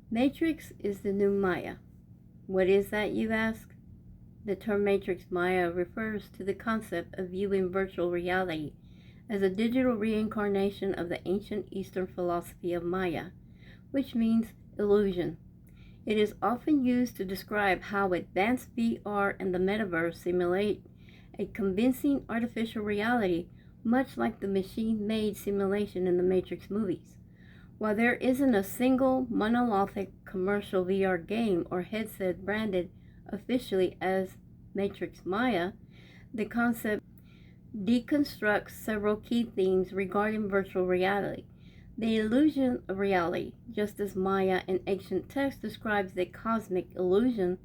Matrix is the new Maya. What is that, you ask? The term Matrix Maya refers to the concept of viewing virtual reality as a digital reincarnation of the ancient Eastern philosophy of Maya, which means illusion. It is often used to describe how advanced VR and the metaverse simulate a convincing artificial reality, much like the machine-made simulation in the Matrix movies. While there isn't a single monolithic commercial VR game or headset branded officially as Matrix Maya, the concept deconstructs several key themes regarding virtual reality. The illusion of reality, just as Maya in ancient texts describes the cosmic illusion,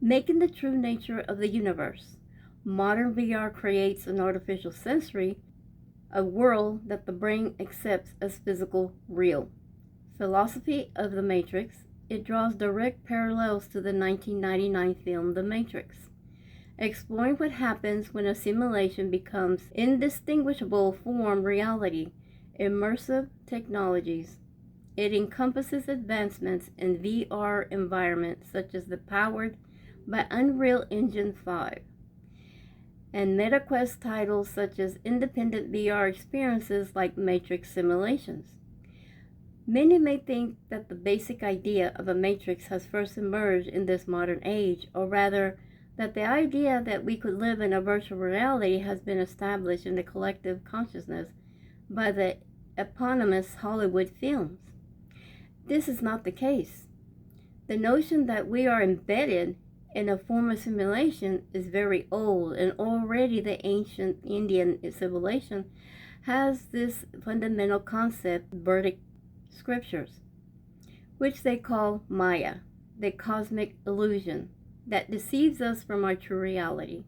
making the true nature of the universe. Modern VR creates an artificial sensory, a world that the brain accepts as physical real. Philosophy of the Matrix, it draws direct parallels to the 1999 film The Matrix, exploring what happens when a simulation becomes indistinguishable from reality. Immersive technologies. It encompasses advancements in VR environments such as the powered by Unreal Engine 5 and MetaQuest titles such as independent VR experiences like Matrix simulations. Many may think that the basic idea of a matrix has first emerged in this modern age, or rather, that the idea that we could live in a virtual reality has been established in the collective consciousness by the eponymous Hollywood films. This is not the case. The notion that we are embedded in a form of simulation is very old, and already the ancient Indian civilization has this fundamental concept, Vedic scriptures, which they call Maya, the cosmic illusion that deceives us from our true reality.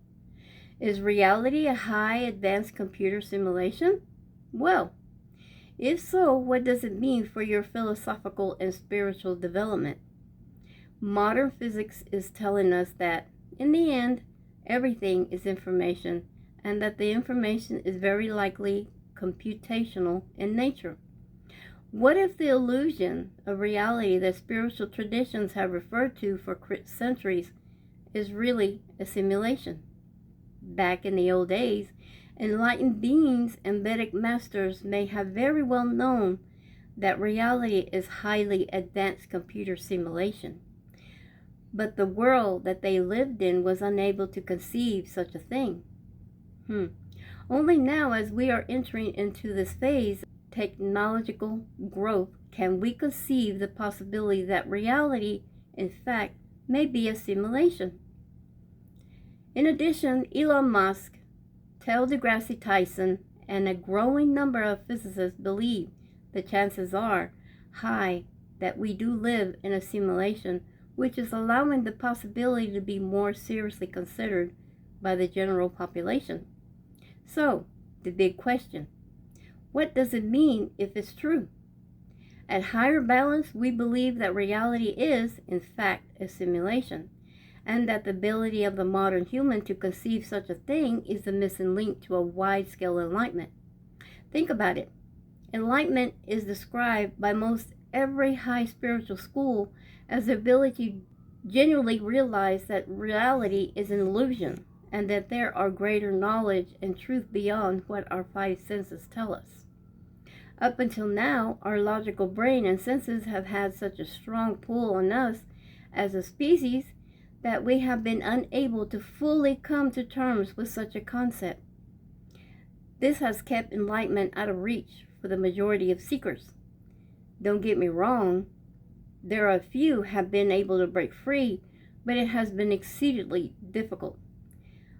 Is reality a high advanced computer simulation? Well, if so, what does it mean for your philosophical and spiritual development? Modern physics is telling us that, in the end, everything is information, and that the information is very likely computational in nature. What if the illusion of reality that spiritual traditions have referred to for centuries is really a simulation? Back in the old days, enlightened beings and Vedic masters may have very well known that reality is highly advanced computer simulation. But the world that they lived in was unable to conceive such a thing. Only now, as we are entering into this phase of technological growth, can we conceive the possibility that reality, in fact, may be a simulation. In addition, Elon Musk, Neil deGrasse Tyson, and a growing number of physicists believe the chances are high that we do live in a simulation, which is allowing the possibility to be more seriously considered by the general population. So, the big question, what does it mean if it's true? At higher balance, we believe that reality is, in fact, a simulation, and that the ability of the modern human to conceive such a thing is the missing link to a wide-scale enlightenment. Think about it. Enlightenment is described by most every high spiritual school as the ability to genuinely realize that reality is an illusion and that there are greater knowledge and truth beyond what our five senses tell us. Up until now, our logical brain and senses have had such a strong pull on us as a species that we have been unable to fully come to terms with such a concept. This has kept enlightenment out of reach for the majority of seekers. Don't get me wrong, there are a few who have been able to break free, but it has been exceedingly difficult.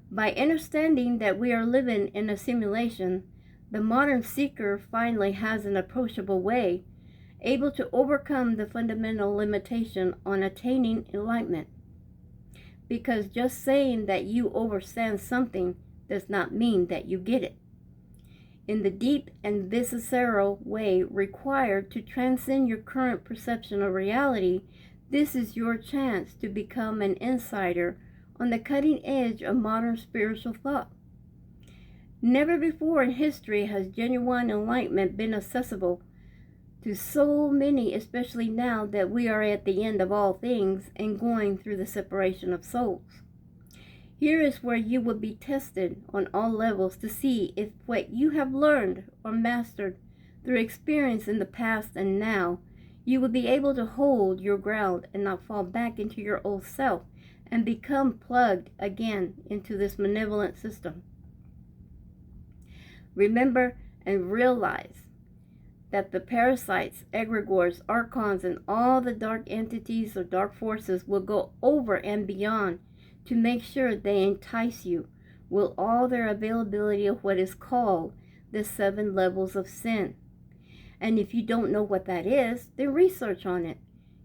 By understanding that we are living in a simulation, the modern seeker finally has an approachable way, able to overcome the fundamental limitation on attaining enlightenment. Because just saying that you understand something does not mean that you get it. In the deep and visceral way required to transcend your current perception of reality, this is your chance to become an insider on the cutting edge of modern spiritual thought. Never before in history has genuine enlightenment been accessible to so many, especially now that we are at the end of all things and going through the separation of souls. Here is where you will be tested on all levels to see if what you have learned or mastered through experience in the past and now, you will be able to hold your ground and not fall back into your old self and become plugged again into this malevolent system. Remember and realize that the parasites, egregores, archons, and all the dark entities or dark forces will go over and beyond to make sure they entice you with all their availability of what is called the 7 levels of sin. And if you don't know what that is, then research on it.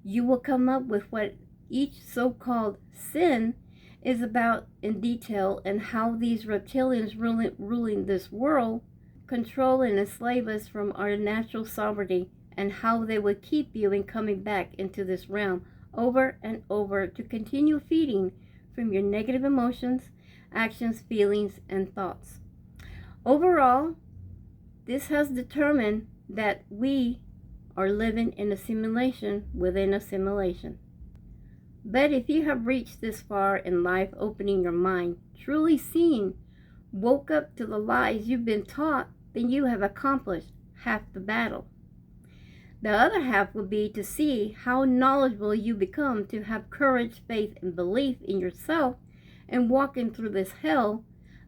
You will come up with what each so-called sin is about in detail, and how these reptilians ruling this world control and enslave us from our natural sovereignty, and how they would keep you in coming back into this realm over and over to continue feeding from your negative emotions, actions, feelings, and thoughts. Overall, this has determined that we are living in a simulation within a simulation. But if you have reached this far in life, opening your mind, truly seen, woke up to the lies you've been taught, then you have accomplished half the battle. The other half will be to see how knowledgeable you become to have courage, faith, and belief in yourself and walking through this hell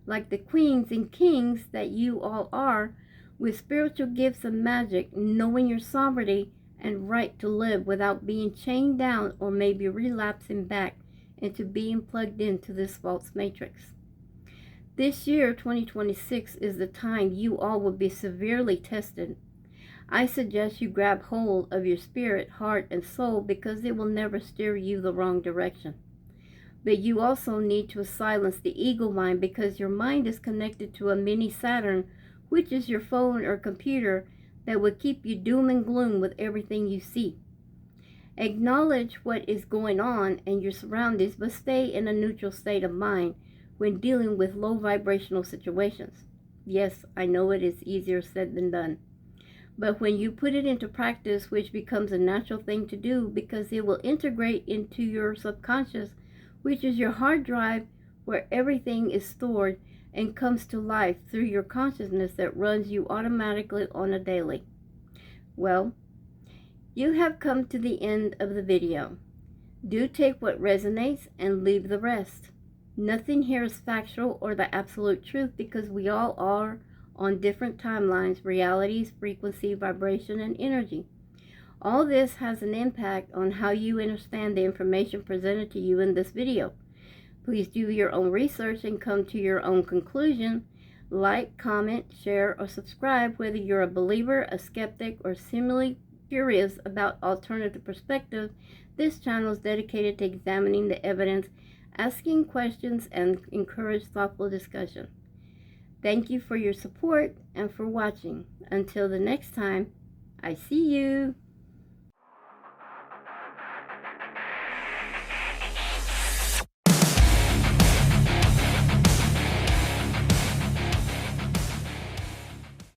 like the queens and kings that you all are, with spiritual gifts and magic, knowing your sovereignty and right to live without being chained down or maybe relapsing back into being plugged into this false matrix. This year, 2026, is the time you all will be severely tested. I suggest you grab hold of your spirit, heart, and soul, because it will never steer you the wrong direction. But you also need to silence the ego mind, because your mind is connected to a mini Saturn, which is your phone or computer, that will keep you doom and gloom with everything you see. Acknowledge what is going on and your surroundings, but stay in a neutral state of mind when dealing with low vibrational situations. Yes, I know it is easier said than done. But when you put it into practice, which becomes a natural thing to do, because it will integrate into your subconscious, which is your hard drive where everything is stored and comes to life through your consciousness that runs you automatically on a daily. Well, you have come to the end of the video. Do take what resonates and leave the rest. Nothing here is factual or the absolute truth, because we all are on different timelines, realities, frequency, vibration, and energy. All this has an impact on how you understand the information presented to you in this video. Please do your own research and come to your own conclusion. Like, comment, share, or subscribe, whether you're a believer, a skeptic, or similarly curious about alternative perspectives. This channel is dedicated to examining the evidence, asking questions, and encourage thoughtful discussion. Thank you for your support and for watching. Until the next time, I see you.